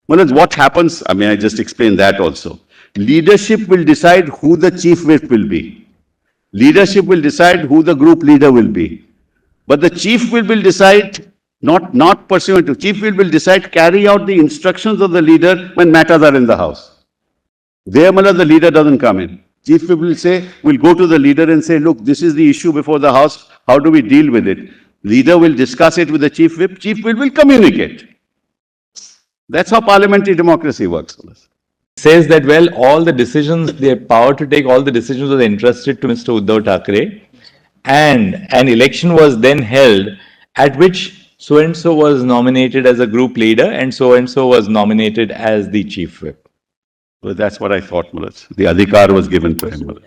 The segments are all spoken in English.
Well, what happens, I mean, I just explained that also. Leadership will decide who the chief whip will be. Leadership will decide who the group leader will be. But the chief whip will decide, not pursuant to, chief whip will decide, carry out the instructions of the leader when matters are in the house. There, the leader doesn't come in. Chief whip will say, we'll go to the leader and say, look, this is the issue before the house, how do we deal with it? Leader will discuss it with the chief whip will communicate. That's how parliamentary democracy works. Says that, well, all the decisions, the power to take all the decisions was entrusted to Mr. Uddhav Thackeray, and an election was then held at which so-and-so was nominated as a group leader and so-and-so was nominated as the chief whip. Well, that's what I thought, Mullah. The adhikar was given to him.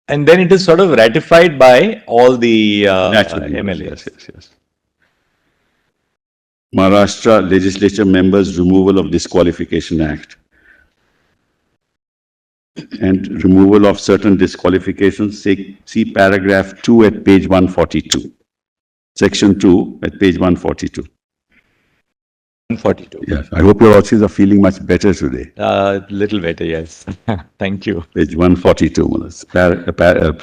And then it is sort of ratified by all the MLAs. Yes. Maharashtra Legislature Members Removal of Disqualification Act and removal of certain disqualifications. See paragraph 2 at page 142. Section 2 at page 142. 142. Yes, I hope your authors are feeling much better today. Little better, yes. Thank you. Page 142,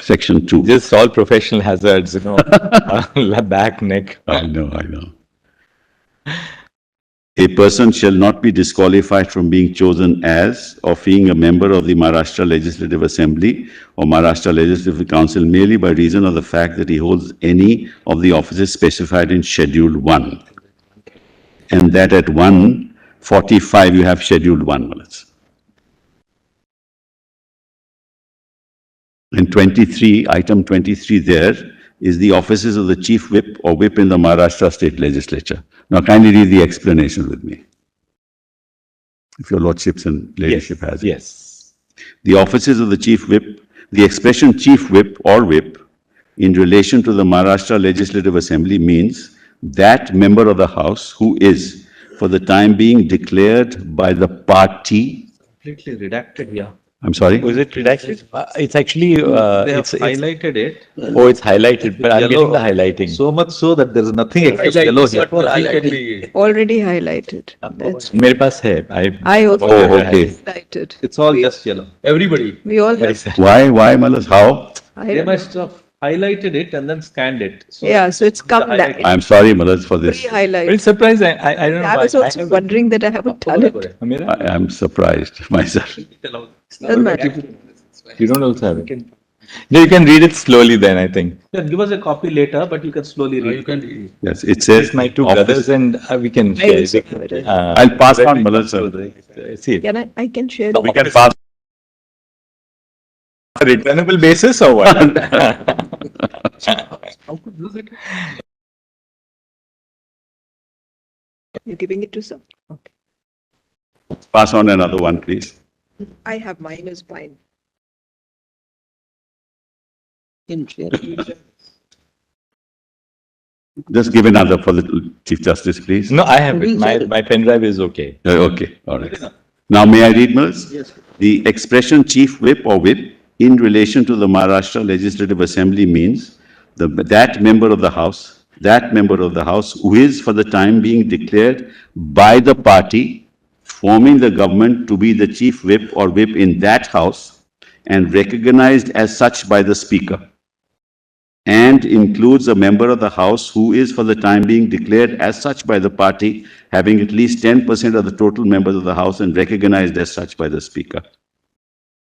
section 2. Just all professional hazards, back, neck. I know. A person shall not be disqualified from being chosen as or being a member of the Maharashtra Legislative Assembly or Maharashtra Legislative Council merely by reason of the fact that he holds any of the offices specified in Schedule 1. And that at 145 you have Schedule 1. And 23, item 23 there is the offices of the chief whip or whip in the Maharashtra State Legislature. Now kindly read the explanation with me, if your lordships and ladyship has it. Yes. The offices of the chief whip, the expression chief whip or whip in relation to the Maharashtra Legislative Assembly means that member of the House who is, for the time being, declared by the party. Completely redacted here. I'm sorry? Was it redacted? It's actually... they have highlighted it. Oh, it's highlighted, but I'm getting the highlighting. So much so that there is nothing except yellow here. Already highlighted. That's मेरे पास है. I also okay. highlighted. It's all just yellow. Everybody. We all have. Why, Malas? How? They must have highlighted it and then scanned it. So Yeah, so it's come back. I'm sorry, Malas, for this. Pre-highlight. It's surprising. I don't know I was why. also wondering that I haven't done it. Amira? I am surprised myself. Doesn't matter. You don't also have it. No, you can read it slowly then, I think. Yeah, give us a copy later, but you can slowly read. Yes, it says. My two office- brothers and we can I share. also have it. I'll pass on, Malas, sir. See it. Can I can share. We can pass. Returnable basis or what? You're giving it to some? Okay. Pass on another one, please. I have mine is fine. Just give another for the Chief Justice, please. No, I have it. My pen drive is okay. Okay, all right. Now, may I read, Mills? Yes. The expression chief whip or whip in relation to the Maharashtra Legislative Assembly means that member of the House who is for the time being declared by the party forming the government to be the chief whip or whip in that House and recognized as such by the Speaker, and includes a member of the House who is for the time being declared as such by the party having at least 10% of the total members of the House and recognized as such by the Speaker.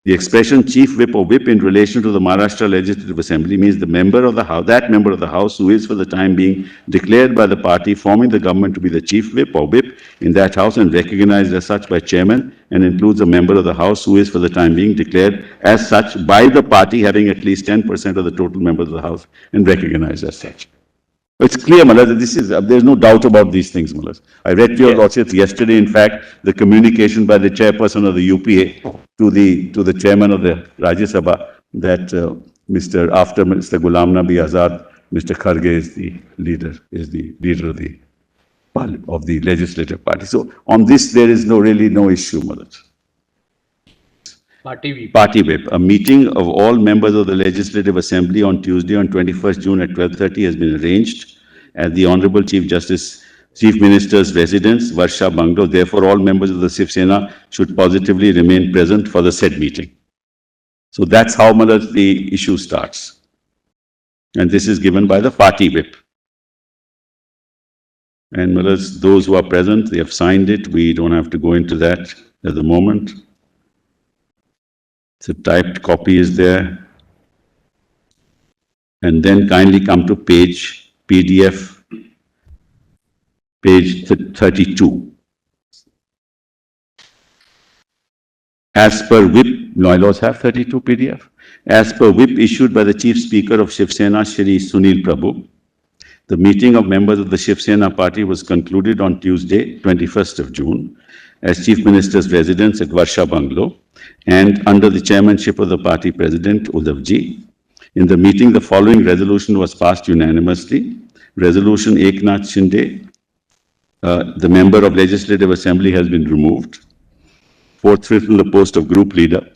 The expression chief whip or whip in relation to the Maharashtra Legislative Assembly means the member of the House, that member of the House who is for the time being declared by the party forming the government to be the chief whip or whip in that House and recognized as such by chairman, and includes a member of the House who is for the time being declared as such by the party having at least 10% of the total members of the House and recognized as such. It's clear, Mullah, that this is, there's no doubt about these things, Mullah. I read to your lordships yesterday, in fact, the communication by the chairperson of the UPA to the chairman of the Rajya Sabha that after Mr. Ghulam Nabi Azad, Mr. Kharge is the leader of the legislative party. So on this, there is really no issue, Mullah. Party whip. A meeting of all members of the Legislative Assembly on Tuesday on 21st June at 12:30 has been arranged at the Honorable Chief Justice Chief Minister's residence, Varsha Bungalow. Therefore, all members of the Shiv Sena should positively remain present for the said meeting. So that's how the issue starts. And this is given by the party whip. And those who are present, they have signed it. We don't have to go into that at the moment. So typed copy is there. And then kindly come to page PDF, page 32. As per whip, bylaws have 32 PDF. As per whip issued by the Chief Speaker of Shiv Sena, Shri Sunil Prabhu, the meeting of members of the Shiv Sena party was concluded on Tuesday, 21st of June, as Chief Minister's residence at Varsha Bungalow, and under the chairmanship of the party president, Uddhav Ji. In the meeting, the following resolution was passed unanimously. Resolution Eknath Shinde, the member of Legislative Assembly, has been removed. Forthwith from the post of group leader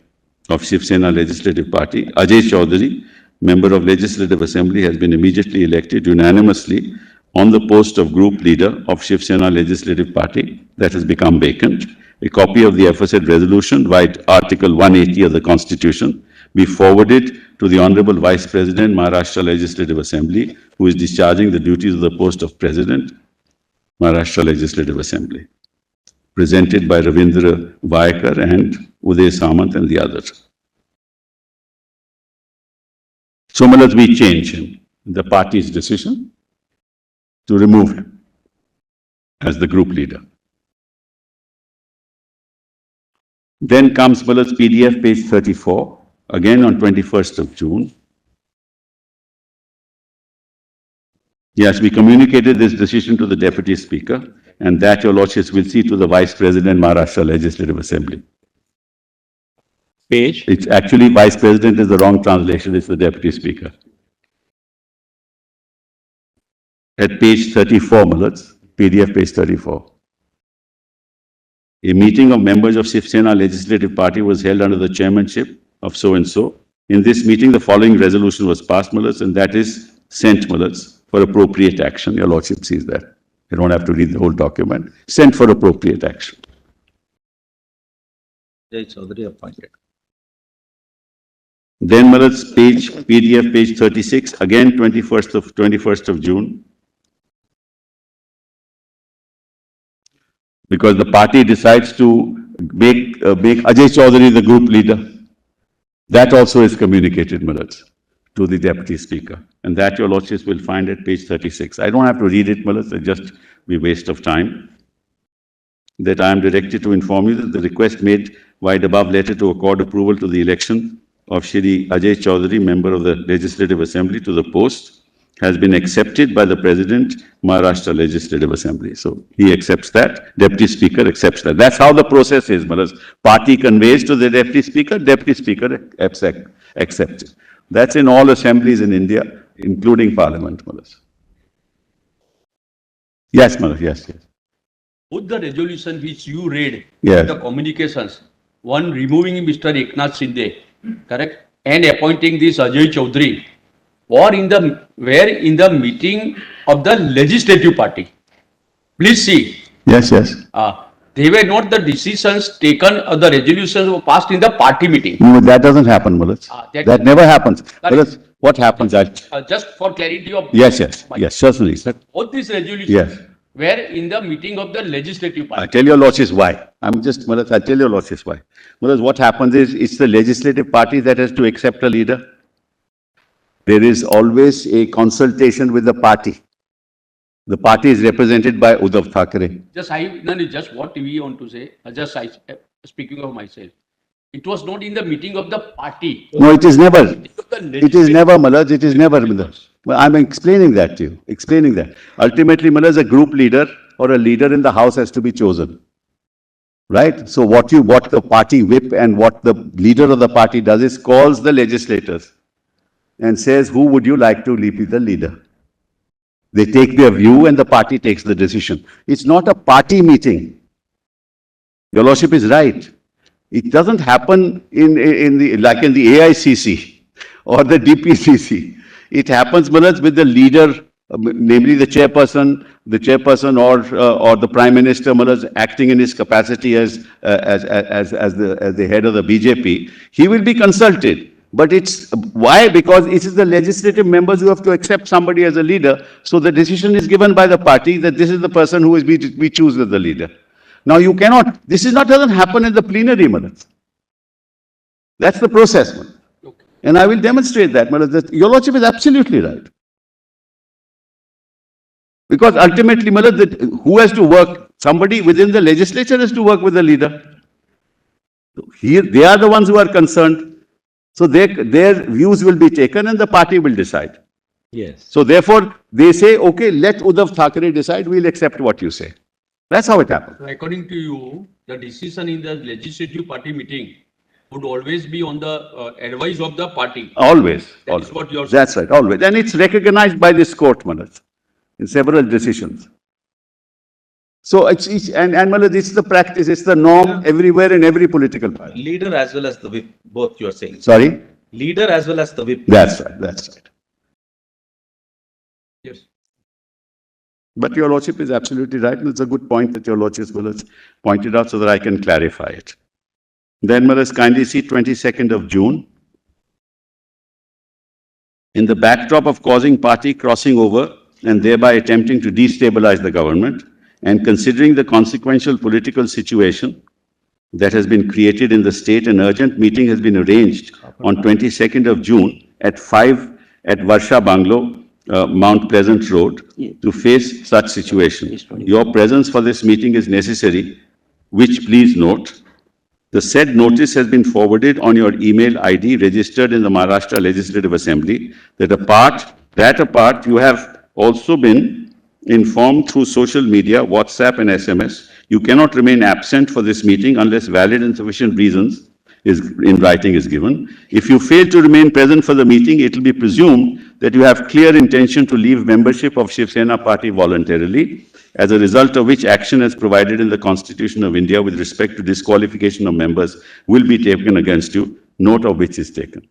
of Shiv Sena Legislative Party, Ajay Chaudhary, member of Legislative Assembly, has been immediately elected unanimously on the post of group leader of Shiv Sena Legislative Party that has become vacant. A copy of the aforesaid resolution, via Article 180 of the Constitution, be forwarded to the Honorable Vice President, Maharashtra Legislative Assembly, who is discharging the duties of the post of President, Maharashtra Legislative Assembly. Presented by Ravindra Vayakar and Uday Samant and the others. So, we change him, the party's decision to remove him as the group leader. Then comes PDF, page 34, again on 21st of June. Yes, we communicated this decision to the Deputy Speaker, and that your Lordships will see to the Vice President, Maharashtra Legislative Assembly. Page? It's actually Vice President is the wrong translation, it's the Deputy Speaker. At page 34, PDF page 34. A meeting of members of Shiv Sena Legislative Party was held under the chairmanship of so-and-so. In this meeting, the following resolution was passed, and that is sent, for appropriate action. Your Lordship sees that. You don't have to read the whole document. Sent for appropriate action. It's already appointed. Then, PDF page 36, again 21st of June. Because the party decides to make Ajay Chaudhary the group leader. That also is communicated, to the Deputy Speaker. And that your Lordships will find at page 36. I don't have to read it, it'll just be waste of time. That I am directed to inform you that the request made via the above letter to accord approval to the election of Shri Ajay Chaudhary, member of the Legislative Assembly, to the post has been accepted by the President, Maharashtra Legislative Assembly. So he accepts that, Deputy Speaker accepts that. That's how the process is, Party conveys to the Deputy Speaker accepts it. That's in all assemblies in India, including Parliament, Yes, yes. Both the resolution which you read, Yes. the communications, one removing Mr. Eknath Shinde, correct, and appointing this Ajay Chaudhary, were in the meeting of the Legislative Party. Please see. Yes. They were not the decisions taken or the resolutions were passed in the party meeting. No, that doesn't happen, that never happens. What happens? Just for clarity of Yes, certainly, sir. both these resolutions Yes. were in the meeting of the Legislative I Party. tell your Lordships why. I'll tell your Lordships why. What happens is, it's the Legislative Party that has to accept a leader. There is always a consultation with the party. The party is represented by Uddhav Thackeray. Just what we want to say, speaking of myself, it was not in the meeting of the party. No, it is never. It It is never, it is never. Well, I'm explaining that to you, Ultimately, a group leader or a leader in the House has to be chosen. Right? So what the party whip and what the leader of the party does is calls the legislators and says, who would you like to be the leader? They take their view and the party takes the decision. It's not a party meeting. Your Lordship is right. It doesn't happen in the AICC or the DPCC. It happens with the leader namely the chairperson or the Prime Minister acting in his capacity as the head of the BJP, he will be consulted. But it's why? Because it is the legislative members who have to accept somebody as a leader. So the decision is given by the party that this is the person who is we choose as the leader. Now you cannot. This is not doesn't happen in the plenary, Malad. That's the process, Malad. Okay. And I will demonstrate that, Malad. That your lordship is absolutely right. Because ultimately, Malad, that who has to work? Somebody within the legislature has to work with the leader. Here, they are the ones who are concerned. So their views will be taken and the party will decide. Yes. So therefore, they say, okay, let Uddhav Thackeray decide, we'll accept what you say. That's how it happens. According to you, the decision in the legislative party meeting would always be on the advice of the party. Always. That always. is what you're saying. That's right, always. And it's recognized by this court, Manoj, in several decisions. So Manoj, it's the practice, it's the norm everywhere in every political party. Leader as well as the whip, both you are saying. Sorry? Leader as well as the whip. That's right, that's right. Yes. But your lordship is absolutely right, and it's a good point that your lordship has pointed out so that I can clarify it. Then, Malaj, kindly see 22nd of June. In the backdrop of causing party crossing over and thereby attempting to destabilize the government, and considering the consequential political situation that has been created in the state, an urgent meeting has been arranged on 22nd of June at 5 at Varsha Banglo, Mount Pleasant Road, to face such situation. Your presence for this meeting is necessary, which please note. The said notice has been forwarded on your email ID registered in the Maharashtra Legislative Assembly. That apart, you have also been informed through social media, WhatsApp and SMS. You cannot remain absent for this meeting unless valid and sufficient reasons in writing is given. If you fail to remain present for the meeting, it will be presumed that you have clear intention to leave membership of Shiv Sena party voluntarily, as a result of which action as provided in the Constitution of India with respect to disqualification of members will be taken against you, note of which is taken.